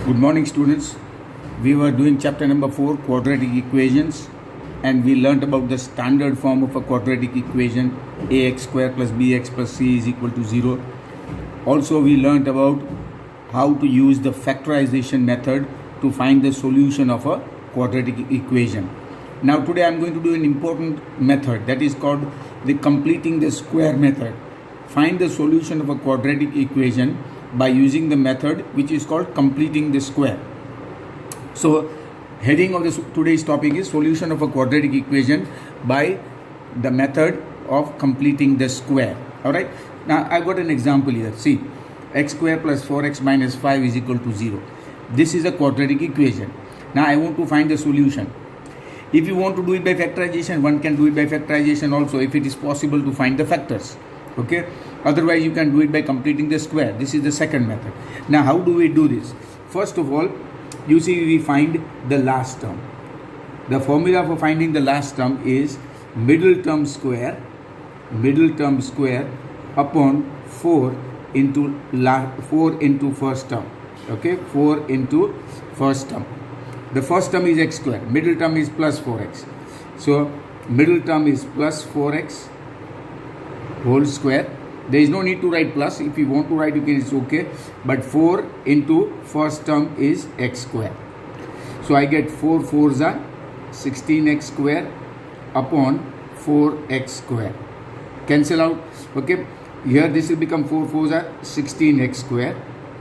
Good morning, students. We were doing chapter number 4, quadratic equations, and we learnt about the standard form of a quadratic equation, ax square plus bx plus c is equal to 0. Also, we learnt about how to use the factorization method to find the solution of a quadratic equation. Now, today I am going to do an important method that is called the completing the square method. Find the solution of a quadratic equation by using the method which is called completing the square. So, heading of today's topic is solution of a quadratic equation by the method of completing the square. Alright, now I got an example here. See, x square plus 4x minus 5 is equal to 0. This is a quadratic equation. Now I want to find the solution. If you want to do it by factorization, one can do it by factorization also if it is possible to find the factors. Okay, otherwise you can do it by completing the square. This is the second method. Now how do we do this? First of all, you see, we find the last term. The formula for finding the last term is middle term square upon 4 into first term. Okay, 4 into first term. The first term is x square, middle term is plus 4x. So middle term is plus 4x whole square. There is no need to write plus. If you want to write, you can, it's okay. But 4 into first term is x square. So I get 4 4s are 16x square upon 4x square. Cancel out. Okay. Here this will become 4 4s are 16x square.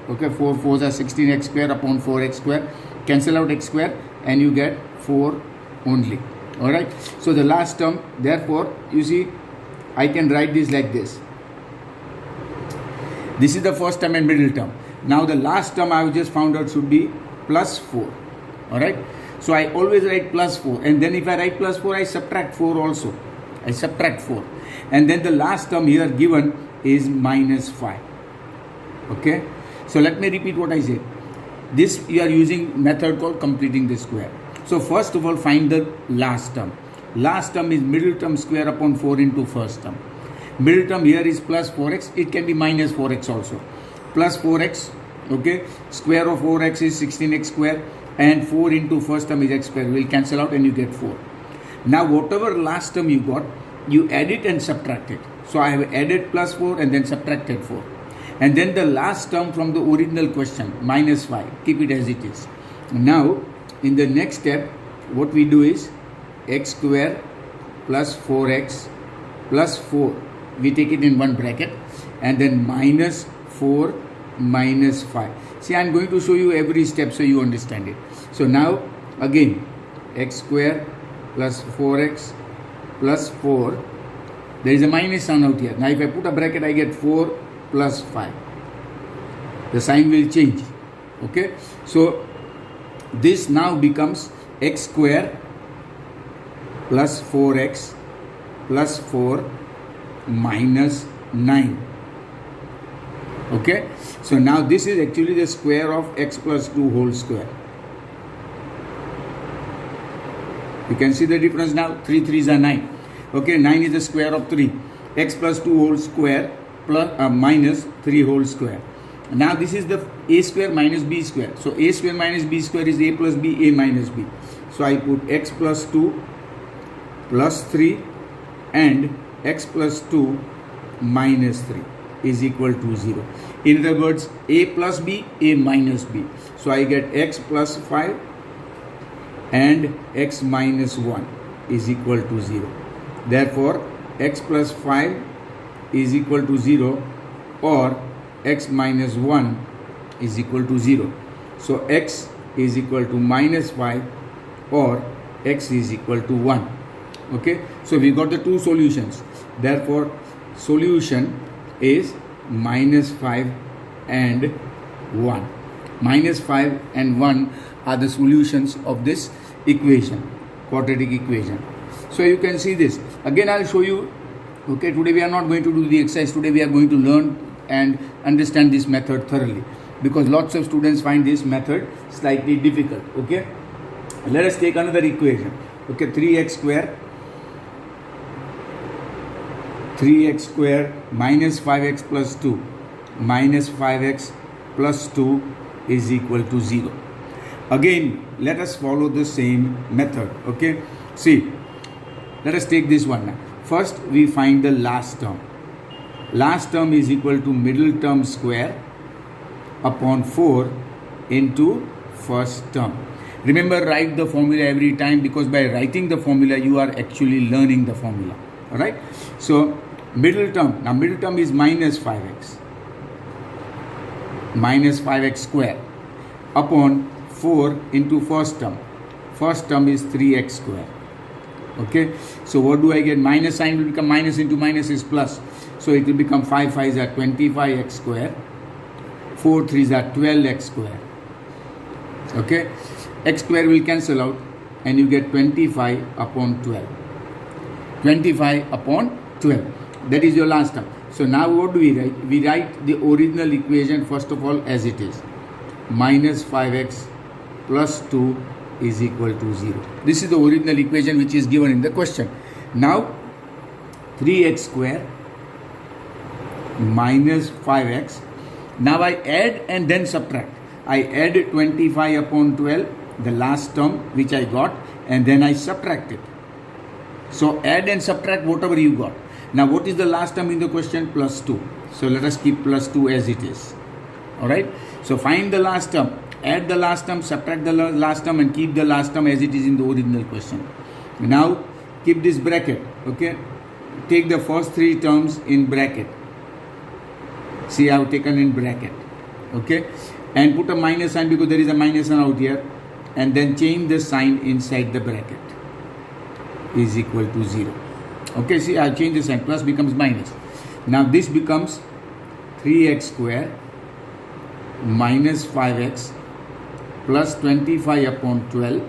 Okay. 4 4s are 16x square upon 4x square. Cancel out x square and you get 4 only. Alright. So the last term, therefore, you see, I can write this like this. This is the first term and middle term. Now the last term I have just found out should be plus 4. Alright. So I always write plus 4. And then if I write plus 4, I subtract 4 also. I subtract 4. And then the last term here given is minus 5. Okay. So let me repeat what I said. This you are using method called completing the square. So first of all, find the last term. Last term is middle term square upon 4 into first term. Middle term here is plus 4x. It can be minus 4x also. Plus 4x. Okay. Square of 4x is 16x square. And 4 into first term is x square. We will cancel out and you get 4. Now whatever last term you got, you add it and subtract it. So I have added plus 4 and then subtracted 4. And then the last term from the original question, minus 5. Keep it as it is. Now in the next step, what we do is x square plus 4x plus 4. We take it in one bracket and then minus 4 minus 5. See, I am going to show you every step so you understand it. So now again, x square plus 4x plus 4. There is a minus sign out here. Now if I put a bracket, I get 4 plus 5. The sign will change. Okay. So this now becomes x square plus 4x plus 4 minus 9. Okay. So now this is actually the square of x plus 2 whole square. You can see the difference now. 3 3s are 9. Okay. 9 is the square of 3. X plus 2 whole square plus minus 3 whole square. Now this is the a square minus b square. So a square minus b square is a plus b, a minus b. So I put x plus 2 plus 3 and x plus 2 minus 3 is equal to 0. In other words, a plus b, a minus b. So I get x plus 5 and x minus 1 is equal to 0. Therefore, x plus 5 is equal to 0 or x minus 1 is equal to 0. So x is equal to minus 5 or x is equal to 1. Okay. So we got the two solutions. Therefore, solution is minus 5 and 1. Minus 5 and 1 are the solutions of this equation, quadratic equation. So you can see this. Again, I will show you. Okay, today we are not going to do the exercise. Today we are going to learn and understand this method thoroughly, because lots of students find this method slightly difficult. Okay, let us take another equation. Okay, 3x square minus 5x plus 2 minus 5x plus 2 is equal to 0. Again, let us follow the same method. Okay, see, let us take this one now. First we find the last term. Last term is equal to middle term square upon 4 into first term. Remember, write the formula every time, because by writing the formula you are actually learning the formula. Alright, so middle term, now middle term is minus 5x square upon 4 into first term. First term is 3x square. Okay, so what do I get? Minus sign will become minus, into minus is plus, so it will become 5 5s are 25x square, 4 3s are 12x square. Okay, x square will cancel out and you get 25 upon 12. 25 upon 12, that is your last term. So now what do we write? We write the original equation first of all as it is. Minus 5x plus 2 is equal to 0. This is the original equation which is given in the question. Now 3x square minus 5x. Now I add and then subtract. I add 25 upon 12, the last term which I got, and then I subtract it. So add and subtract whatever you got. Now what is the last term in the question? Plus 2. So let us keep plus 2 as it is. Alright. So find the last term. Add the last term, subtract the last term, and keep the last term as it is in the original question. Now keep this bracket. Okay. Take the first 3 terms in bracket. See, I have taken in bracket. Okay. And put a minus sign because there is a minus sign out here. And then change the sign inside the bracket. Is equal to 0. Okay, see, I change the sign. Plus becomes minus. Now this becomes 3x square minus 5x plus 25 upon 12.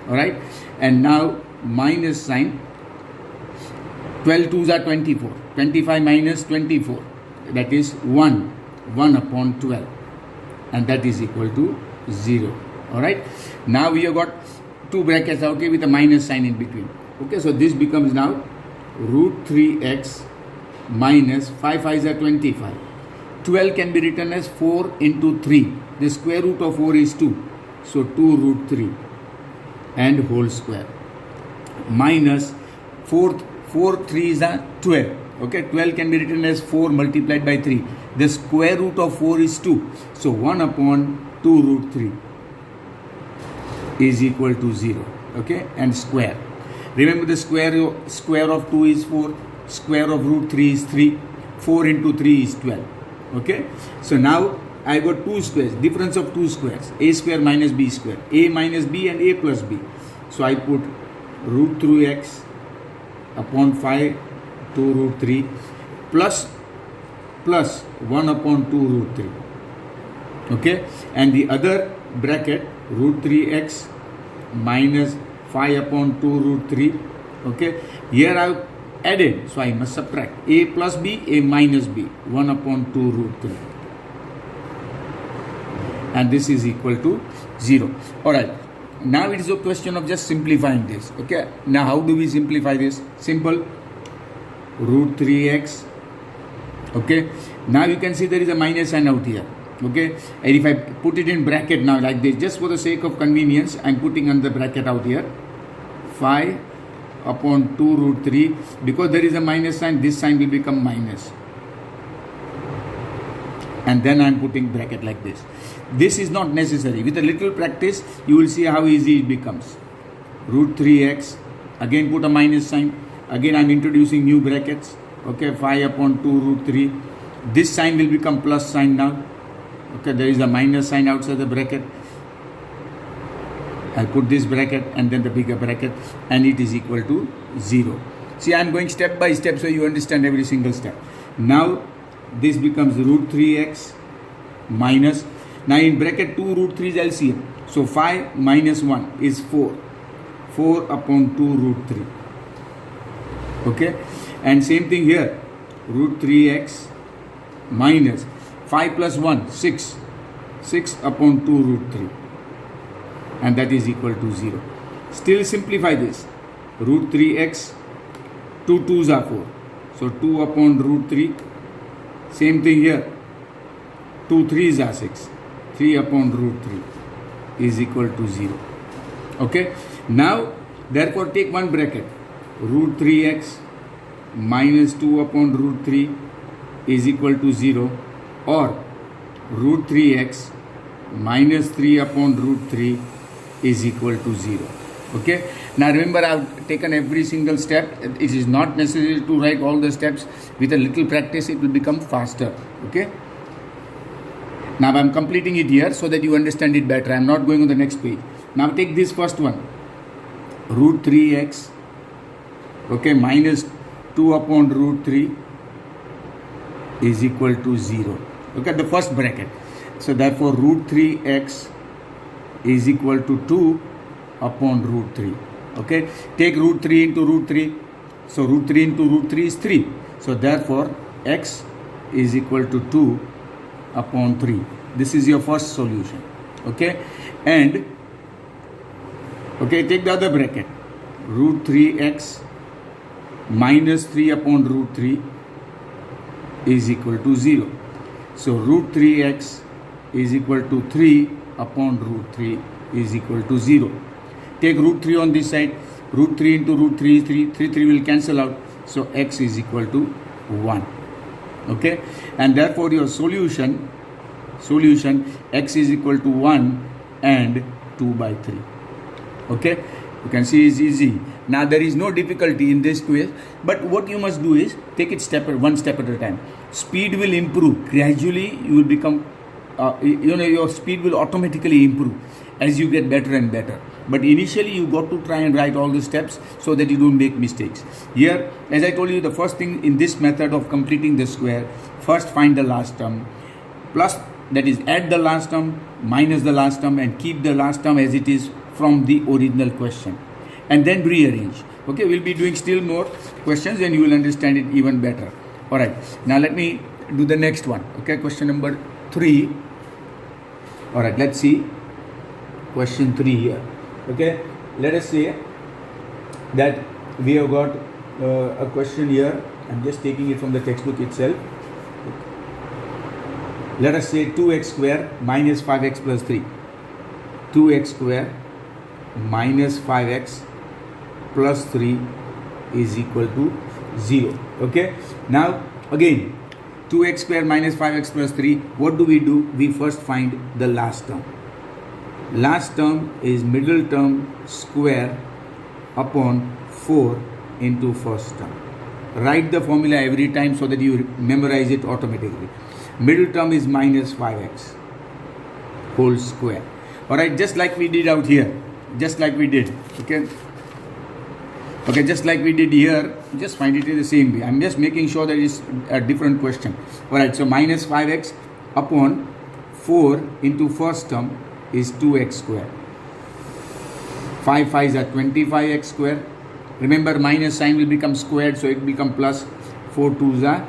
Alright. And now minus sign. 12 2s are 24. 25 minus 24. That is 1. 1 upon 12. And that is equal to 0. Alright. Now we have got 2 brackets, okay, with a minus sign in between. Okay, so this becomes now root 3x minus 5 5s are 25. 12 can be written as 4 into 3. The square root of 4 is 2. So 2 root 3 and whole square. Minus 4 3s are 12. Okay, 12 can be written as 4 multiplied by 3. The square root of 4 is 2. So 1 upon 2 root 3 is equal to 0. Okay, and square. Remember, the square of 2 is 4. Square of root 3 is 3. 4 into 3 is 12. Okay. So now I got 2 squares. Difference of 2 squares. A square minus b square. A minus b and a plus b. So I put root 3x upon 5 2 root 3 plus 1 upon 2 root 3. Okay. And the other bracket, root 3x minus 5 upon 2 root 3. Okay. Here I have added, so I must subtract. A plus b, a minus b. 1 upon 2 root 3. And this is equal to 0. Alright. Now it is a question of just simplifying this. Okay. Now how do we simplify this? Simple. Root 3x. Okay. Now you can see there is a minus sign out here. Okay. And if I put it in bracket now like this, just for the sake of convenience, I am putting on the bracket out here. 5 upon 2 root 3. Because there is a minus sign, this sign will become minus. And then I am putting bracket like this. This is not necessary. With a little practice, you will see how easy it becomes. Root 3x. Again put a minus sign. Again I am introducing new brackets. Okay, 5 upon 2 root 3. This sign will become plus sign now. Okay, there is a minus sign outside the bracket. I'll put this bracket and then the bigger bracket, and it is equal to 0. See, I am going step by step so you understand every single step. Now this becomes root 3x minus, now in bracket 2 root 3 is LCM. So 5 minus 1 is 4. 4 upon 2 root 3. Okay, and same thing here. Root 3x minus 5 plus 1, 6. 6 upon 2 root 3. And that is equal to 0. Still simplify this. Root 3x, 2 2s are 4. So 2 upon root 3. Same thing here. 2 3s are 6. 3 upon root 3 is equal to 0. Okay. Now, therefore, take one bracket. Root 3x minus 2 upon root 3 is equal to 0, or root 3x minus 3 upon root 3 is equal to 0. Okay. Now remember, I've taken every single step. It is not necessary to write all the steps. With a little practice, it will become faster. Okay. Now I'm completing it here so that you understand it better. I'm not going on the next page. Now take this first one. Root 3x, okay, minus 2 upon root 3 is equal to 0. Look at the first bracket. So therefore, root 3x is equal to 2 upon root 3. Okay, take root 3 into root 3. So root 3 into root 3 is 3. So therefore, x is equal to 2 upon 3. This is your first solution. Okay, and okay, take the other bracket. Root 3x minus 3 upon root 3 is equal to 0. So root 3x is equal to 3 upon root 3 is equal to 0. Take root 3 on this side. Root 3 into root 3 is 3. 3 will cancel out. So x is equal to 1. Okay, and therefore your solution x is equal to 1 and 2 by 3. Okay, you can see it's easy. Now there is no difficulty in this quiz, but what you must do is take it one step at a time. Speed will improve gradually. You will become your speed will automatically improve as you get better and better. But initially you got to try and write all the steps so that you don't make mistakes. Here, as I told you, the first thing in this method of completing the square, first find the last term, plus, that is, add the last term, minus the last term, and keep the last term as it is from the original question, and then rearrange. Okay, we'll be doing still more questions and you will understand it even better. Alright, now let me do the next one. Okay, question number 3. Alright, let's see question 3 here. Okay, let us say that we have got a question here. I'm just taking it from the textbook itself. Let us say 2x square minus 5x plus 3. 2x square minus 5x plus 3 is equal to 0. Okay, now again, 2x square minus 5x plus 3, what do? We first find the last term. Last term is middle term square upon 4 into first term. Write the formula every time so that you memorize it automatically. Middle term is minus 5x whole square. Alright, just like we did out here. Just like we did. Okay, just like we did here, just find it in the same way. I'm just making sure that it's a different question. Alright, so minus 5x upon 4 into first term is 2x square. 5 5s are 25x square. Remember, minus sign will become squared, so it will become plus. 4 2s are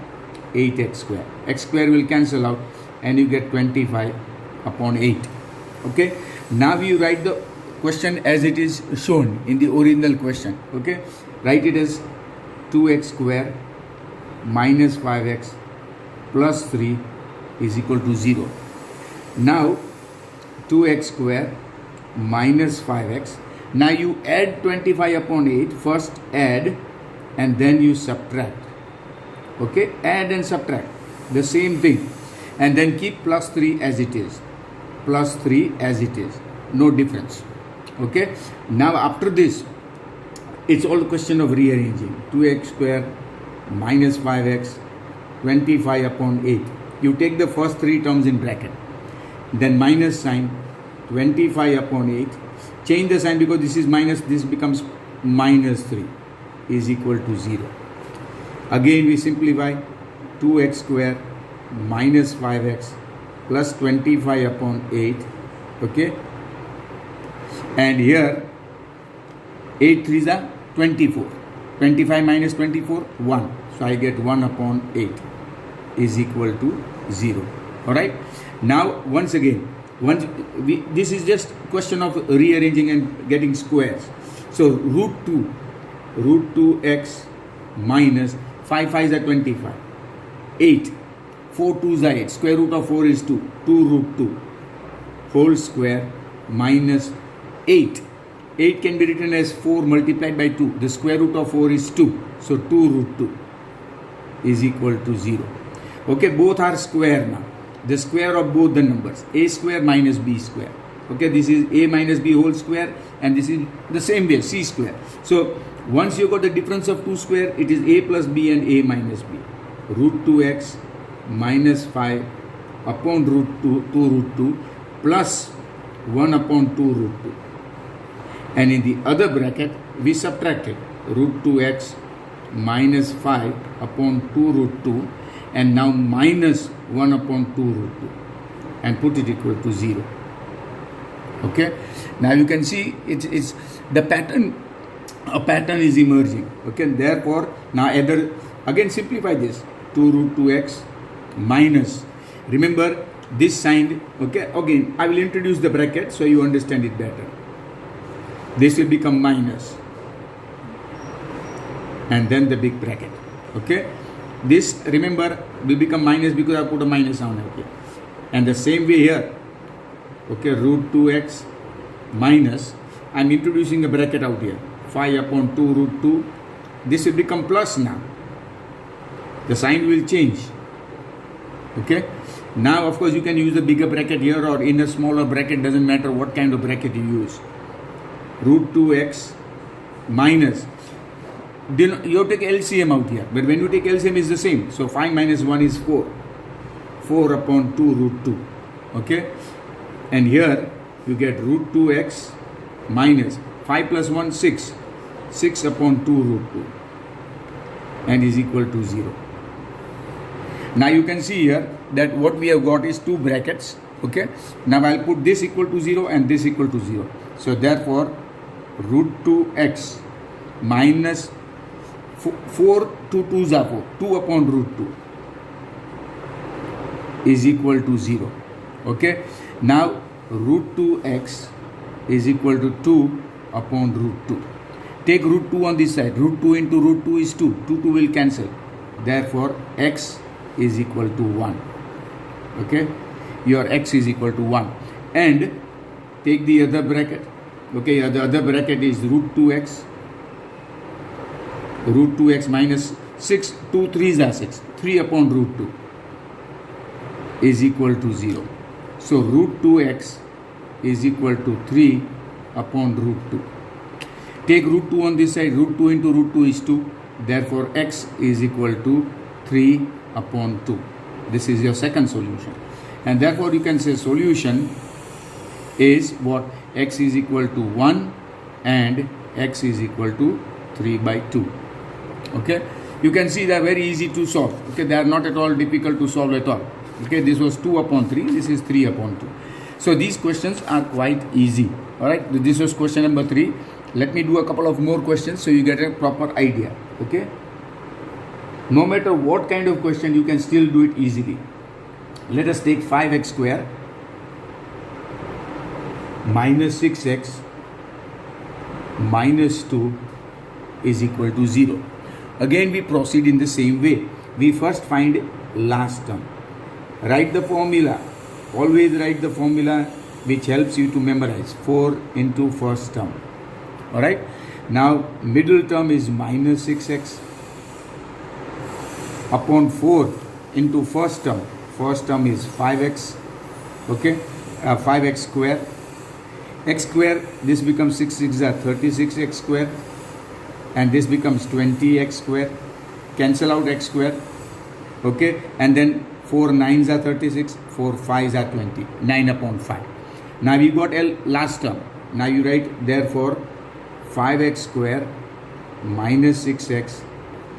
8x square. X square will cancel out and you get 25 upon 8. Okay, now you write the question as it is shown in the original question. Okay, write it as 2x square minus 5x plus 3 is equal to 0. Now 2x square minus 5x. Now you add 25 upon 8. First add and then you subtract. Okay, add and subtract, the same thing, and then keep plus 3 as it is. Plus 3 as it is, no difference. Okay, now after this, it's all a question of rearranging. 2x square minus 5x 25 upon 8. You take the first 3 terms in bracket, then minus sign 25 upon 8. Change the sign because this is minus, this becomes minus 3 is equal to 0. Again we simplify. 2x square minus 5x plus 25 upon 8. Okay, and here 8 3s are 24. 25 minus 24, 1. So I get 1 upon 8 is equal to 0. Alright, now once again, this is just question of rearranging and getting squares. So root 2x minus 5 5s are 25. 8. 4 2s are 8. Square root of 4 is 2. 2 root 2. whole square minus 8. 8 can be written as 4 multiplied by 2. The square root of 4 is 2. So 2 root 2 is equal to 0. Okay, both are square now. The square of both the numbers, a square minus b square. Okay, this is a minus b whole square, and this is the same way, c square. So once you got the difference of 2 square, it is a plus b and a minus b. Root 2x minus 5 upon root 2 root 2 plus 1 upon 2 root 2. And in the other bracket, we subtracted root 2x minus 5 upon 2 root 2, and now minus 1 upon 2 root 2, and put it equal to 0. Okay, now you can see it's the pattern. A pattern is emerging. Okay, therefore now either again simplify this, 2 root 2x minus, remember this sign. Okay, again I will introduce the bracket so you understand it better. This will become minus, and then the big bracket. Okay, this, remember, will become minus because I put a minus on here. And the same way here. Okay, root 2x minus, I am introducing a bracket out here, 5 upon 2 root 2. This will become plus now. The sign will change. Okay, now of course you can use a bigger bracket here or in a smaller bracket, doesn't matter what kind of bracket you use. Root 2x minus, you take LCM out here, but when you take LCM is the same. So 5 minus 1 is 4. 4 upon 2 root 2. Okay, and here you get root 2x minus 5 plus 1, 6. 6 upon 2 root 2, and is equal to 0. Now you can see here that what we have got is two brackets. Okay, now I'll put this equal to 0 and this equal to 0. So therefore root 2x minus 4 to 2s are 4, 2 upon root 2 is equal to 0. Okay, now root 2x is equal to 2 upon root 2. Take root 2 on this side. Root 2 into root 2 is 2. 2 will cancel. Therefore x is equal to 1. Okay, your x is equal to 1. And take the other bracket. Okay, the other bracket is root 2x. Root 2x minus 6. 2 3s are 6. 3 upon root 2 is equal to 0. So root 2x is equal to 3 upon root 2. Take root 2 on this side. Root 2 into root 2 is 2. Therefore x is equal to 3 upon 2. This is your second solution. And therefore you can say solution is what? X is equal to 1 and x is equal to 3 by 2. Okay, you can see they are very easy to solve. Okay, they are not at all difficult to solve at all. Okay, this was 2 upon 3, this is 3 upon 2. So these questions are quite easy. Alright, this was question number 3. Let me do a couple of more questions so you get a proper idea. Okay, no matter what kind of question, you can still do it easily. Let us take 5x square minus 6x minus 2 is equal to 0. Again we proceed in the same way. We first find last term. Write the formula. Always write the formula which helps you to memorize. 4 into first term. Alright. Now middle term is minus 6x upon 4 into first term. First term is 5x. Okay. 5x square. X square, this becomes 6 6 are 36x square, and this becomes 20x square. Cancel out x square. Okay, and then 4 9s are 36, 4 5s are 20, 9 upon 5. Now we got L last term. Now you write therefore 5x square minus 6x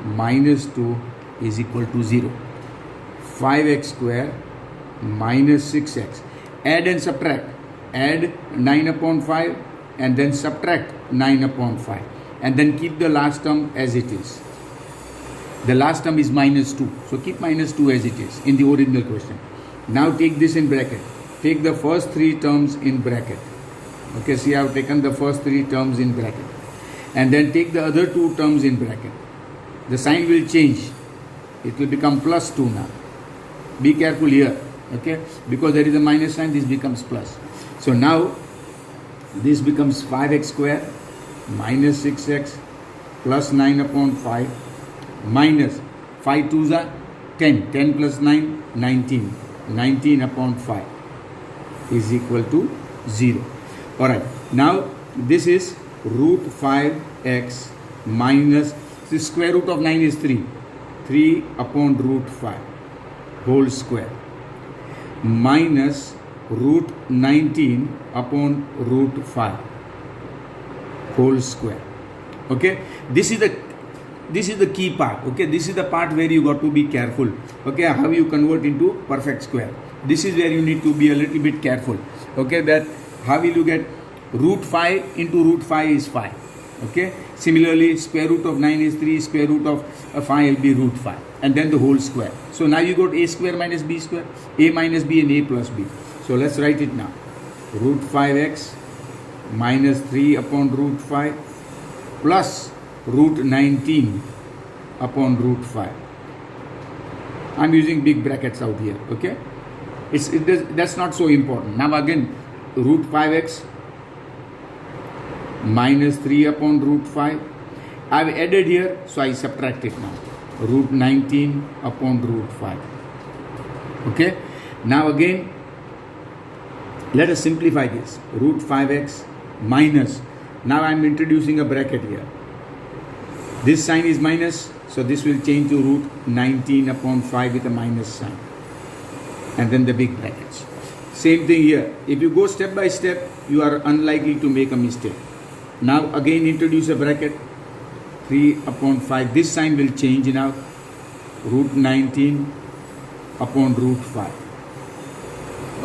minus 2 is equal to 0. 5x square minus 6x. Add and subtract. Add 9 upon 5 and then subtract 9 upon 5. And then keep the last term as it is. The last term is minus 2. So keep minus 2 as it is in the original question. Now take this in bracket. Take the first 3 terms in bracket. Okay, see I have taken the first 3 terms in bracket. And then take the other 2 terms in bracket. The sign will change. It will become plus 2 now. Be careful here. Okay, because there is a minus sign, this becomes plus. So now this becomes 5x square minus 6x plus 9 upon 5 minus 5 2s are 10. 10 plus 9, 19. 19 upon 5 is equal to 0. Alright, now this is root 5x minus, the square root of 9 is 3. 3 upon root 5 whole square minus root 19 upon root 5 whole square. Okay, this is the key part. Okay, this is the part where you got to be careful. Okay, how you convert into perfect square. This is where you need to be a little bit careful. Okay, that how will you get root 5 into root 5 is 5. Okay, similarly square root of 9 is 3, square root of 5 will be root 5, and then the whole square. So now you got a square minus b square, a minus b and a plus b. So let's write it now. Root 5x minus 3 upon root 5 plus root 19 upon root 5. I'm using big brackets out here. Okay, that's not so important. Now again, root 5x minus 3 upon root 5. I've added here, so I subtract it now. Root 19 upon root 5. Okay, now again, let us simplify this. Root 5x minus, now I am introducing a bracket here. This sign is minus, so this will change to root 19 upon 5 with a minus sign. And then the big brackets. Same thing here. If you go step by step, you are unlikely to make a mistake. Now again introduce a bracket. 3 upon 5. This sign will change now. Root 19 upon root 5.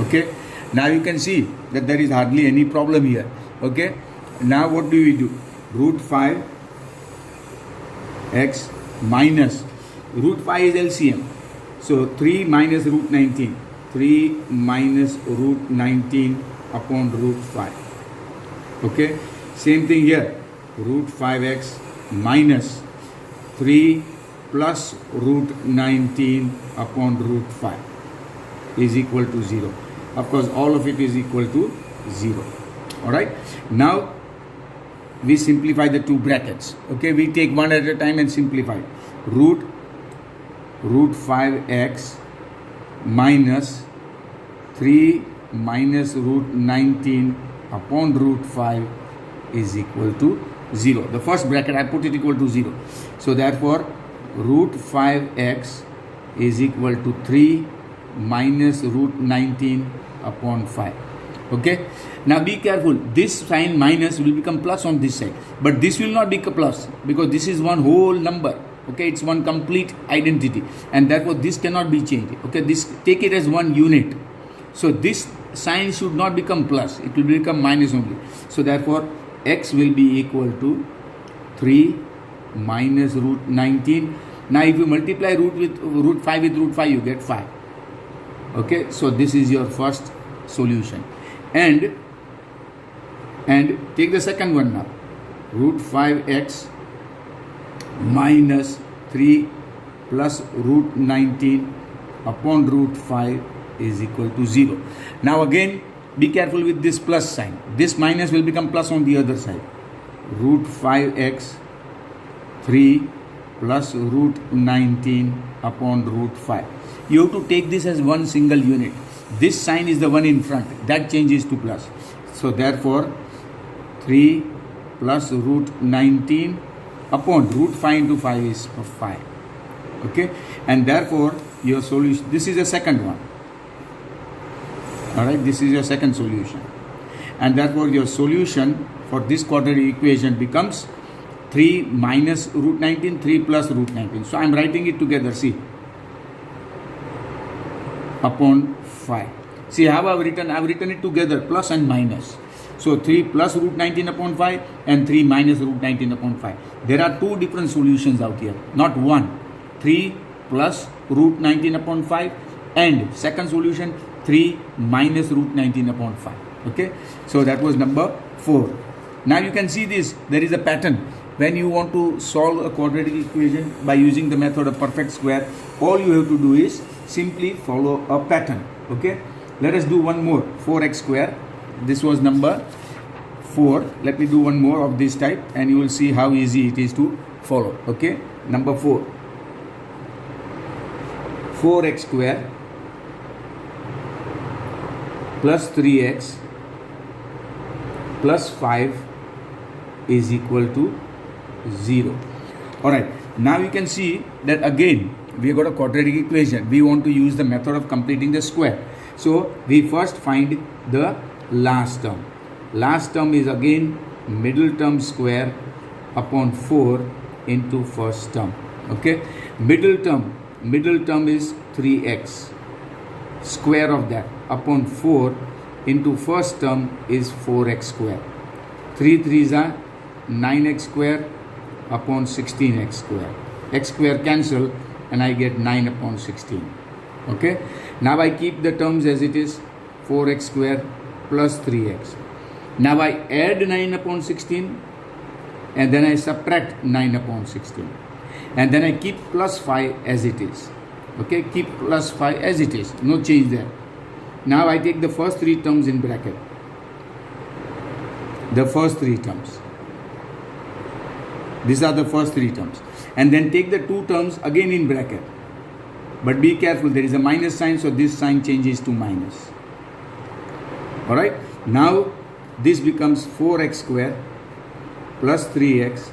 Okay. Now you can see that there is hardly any problem here. Okay. Now what do we do? Root 5 x minus root 5 is LCM. So 3 minus root 19. 3 minus root 19 upon root 5. Okay. Same thing here. Root 5x minus 3 plus root 19 upon root 5 is equal to 0. Of course, all of it is equal to 0. Alright. Now, we simplify the two brackets. Okay, we take one at a time and simplify. Root 5x minus 3 minus root 19 upon root 5 is equal to 0. The first bracket I put it equal to 0. So therefore root 5x is equal to 3 minus root 19 upon 5. Okay. Now be careful. This sign minus will become plus on this side. But this will not become plus because this is one whole number. Okay. It's one complete identity. And therefore this cannot be changed. Okay. This take it as one unit. So this sign should not become plus. It will become minus only. So therefore x will be equal to 3 minus root 19. Now if you multiply root 5 with root 5, you get 5. Okay, so this is your first solution. And take the second one now. Root 5x minus 3 plus root 19 upon root 5 is equal to 0. Now again, be careful with this plus sign. This minus will become plus on the other side. Root 5x 3 plus root 19 upon root 5. You have to take this as one single unit. This sign is the one in front. That changes to plus. So therefore, 3 plus root 19 upon root 5 into 5 is 5. Okay. And therefore, your solution, this is the second one. Alright, this is your second solution. And therefore, your solution for this quadratic equation becomes 3 minus root 19, 3 plus root 19. So I am writing it together, see. Upon 5. See how I have written it together, plus and minus. So 3 plus root 19 upon 5 and 3 minus root 19 upon 5. There are two different solutions out here, not one. 3 plus root 19 upon 5 and second solution 3 minus root 19 upon 5. Okay. So that was number 4. Now you can see this, there is a pattern. When you want to solve a quadratic equation by using the method of perfect square, all you have to do is simply follow a pattern. Okay. Let us do one more. 4x square this was number 4. Let me do one more of this type and you will see how easy it is to follow. Okay, number 4. 4x square plus 3x plus 5 is equal to 0. Alright, now you can see that again we have got a quadratic equation. We want to use the method of completing the square. So we first find the last term. Last term is again middle term square upon 4 into first term. Okay, middle term is 3x, square of that upon 4 into first term is 4x square. 3 3s are 9x square upon 16x square. X square cancel and I get 9 upon 16. Okay, now I keep the terms as it is, 4x square plus 3x. Now I add 9 upon 16 and then I subtract 9 upon 16 and then I keep plus 5 as it is. Okay, keep plus 5 as it is, no change there. Now I take the first 3 terms in bracket, the first 3 terms. These are the first 3 terms, and then take the 2 terms again in bracket, but be careful, there is a minus sign, so this sign changes to minus. Alright, now this becomes 4x square plus 3x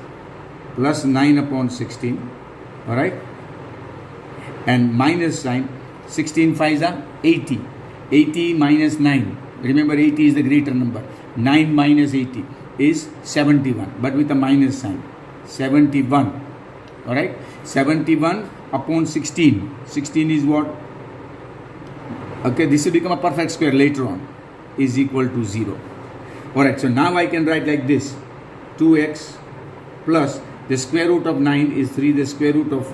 plus 9 upon 16. Alright, and minus sign, 16 5s are 80. 80 minus 9, remember 80 is the greater number. 9 minus 80 is 71, but with a minus sign. 71. Alright, 71 upon 16. 16 is what? Okay, this will become a perfect square later on, is equal to 0. Alright, so now I can write like this: 2x plus the square root of 9 is 3, the square root of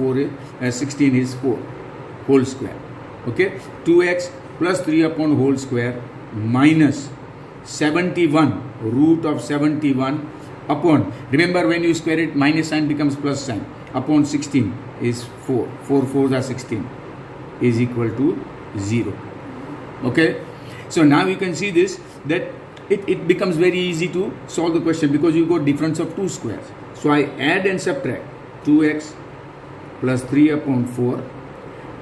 16 is 4, whole square. Okay, 2x plus 3 upon whole square minus 71 root of 71 upon, remember when you square it, minus sign becomes plus sign, upon 16 is 4. 4 4s are 16 is equal to 0. Okay, so now you can see this, that it becomes very easy to solve the question because you got difference of 2 squares. So I add and subtract 2x plus 3 upon 4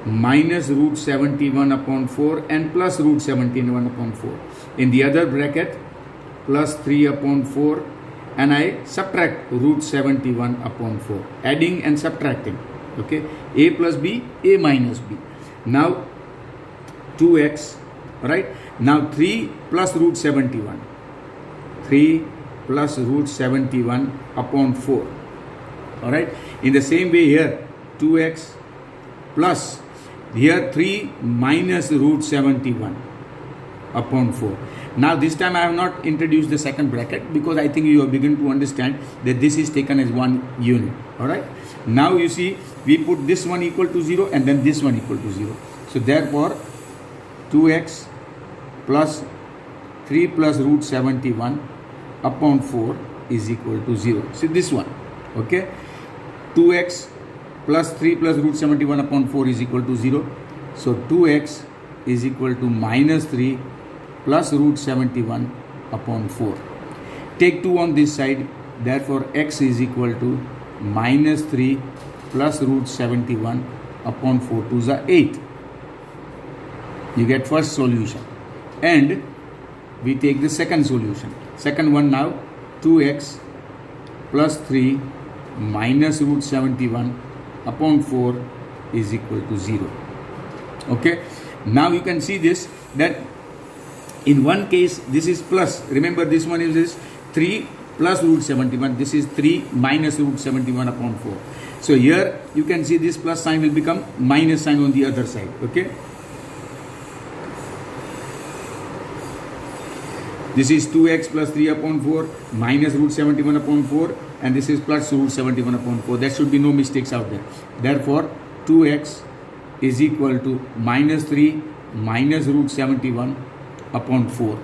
minus root 71 upon 4 and plus root 71 upon 4. In the other bracket, plus 3 upon 4 and I subtract root 71 upon 4. Adding and subtracting. Okay, a plus b, a minus b. Now 2x, right? Now 3 plus root 71. 3 plus root 71 upon 4. Alright, in the same way here, 2x plus here 3 minus root 71 upon 4. Now this time I have not introduced the second bracket because I think you have begun to understand that this is taken as one unit. Alright, now you see we put this one equal to 0 and then this one equal to 0. So therefore 2x plus 3 plus root 71 upon 4 is equal to 0. See this one. Okay, 2x plus 3 plus root 71 upon 4 is equal to 0. So 2x is equal to minus 3 plus root 71 upon 4. Take 2 on this side, therefore x is equal to minus 3 plus root 71 upon 4 2s are 8. You get first solution and we take the second solution. Second one now, 2x plus 3 minus root 71 upon 4 is equal to 0. Okay, now you can see this, that in one case this is plus, remember this one is 3 plus root 71, this is 3 minus root 71 upon 4. So here you can see this plus sign will become minus sign on the other side. Okay, this is 2x plus 3 upon 4 minus root 71 upon 4 and this is plus root 71 upon 4. There should be no mistakes out there. Therefore 2x is equal to minus 3 minus root 71 upon 4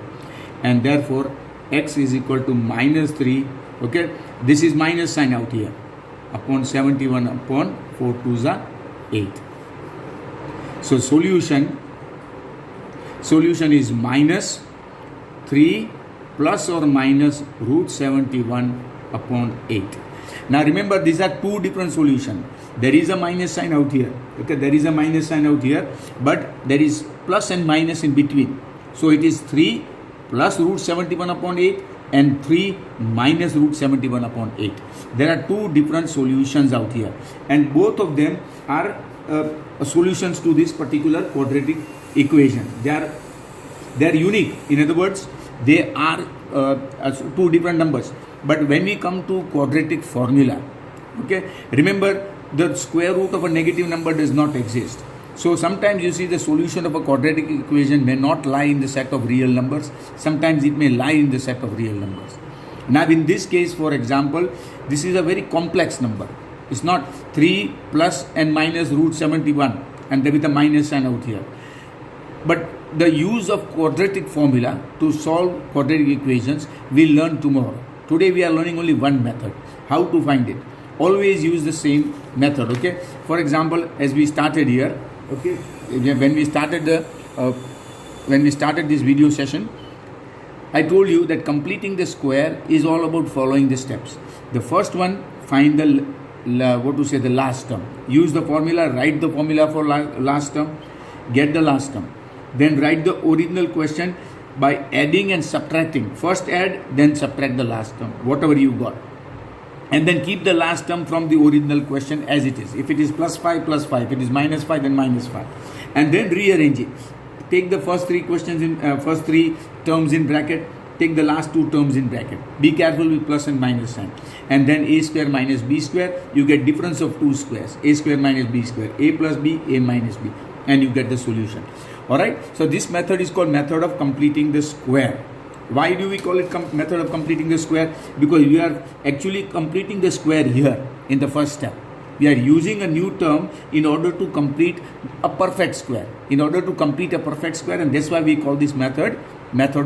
and therefore x is equal to minus 3. Okay, this is minus sign out here, upon 71 upon 4 2s are 8. So solution is minus 3 plus or minus root 71 upon 8. Now remember, these are two different solutions. There is a minus sign out here. Okay, there is a minus sign out here, but there is plus and minus in between. So it is 3 plus root 71 upon 8 and 3 minus root 71 upon 8. There are two different solutions out here, and both of them are solutions to this particular quadratic equation. They are unique. In other words, they are two different numbers. But when we come to quadratic formula, okay, remember, the square root of a negative number does not exist. So sometimes you see the solution of a quadratic equation may not lie in the set of real numbers. Sometimes it may lie in the set of real numbers. Now in this case, for example, this is a very complex number. It's not 3 plus and minus root 71 and there with a minus sign out here. But the use of quadratic formula to solve quadratic equations we'll learn tomorrow. Today we are learning only one method, how to find it. Always use the same method, okay? For example, as we started here, okay, when we started this video session, I told you that completing the square is all about following the steps. The first one, find the last term. Use the formula, write the formula for last term, get the last term. Then write the original question by adding and subtracting. First add, then subtract the last term, whatever you got. And then keep the last term from the original question as it is. If it is plus 5, plus 5. If it is minus 5, then minus 5. And then rearrange it. Take the first three terms in bracket. Take the last two terms in bracket. Be careful with plus and minus sign. And then a square minus b square. You get difference of two squares. A square minus b square. A plus b, a minus b. And you get the solution. Alright. So this method is called method of completing the square. Why do we call it method of completing the square? Because we are actually completing the square here in the first step. We are using a new term in order to complete a perfect square. In order to complete a perfect square, and that's why we call this method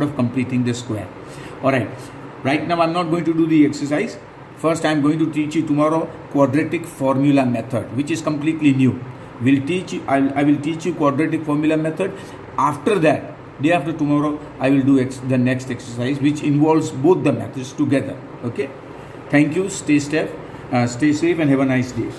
of completing the square. Alright. Right now I'm not going to do the exercise. First I'm going to teach you tomorrow quadratic formula method, which is completely new. I will teach you quadratic formula method. After that, day after tomorrow, I will do the next exercise, which involves both the methods together. Okay. Thank you. Stay safe and have a nice day.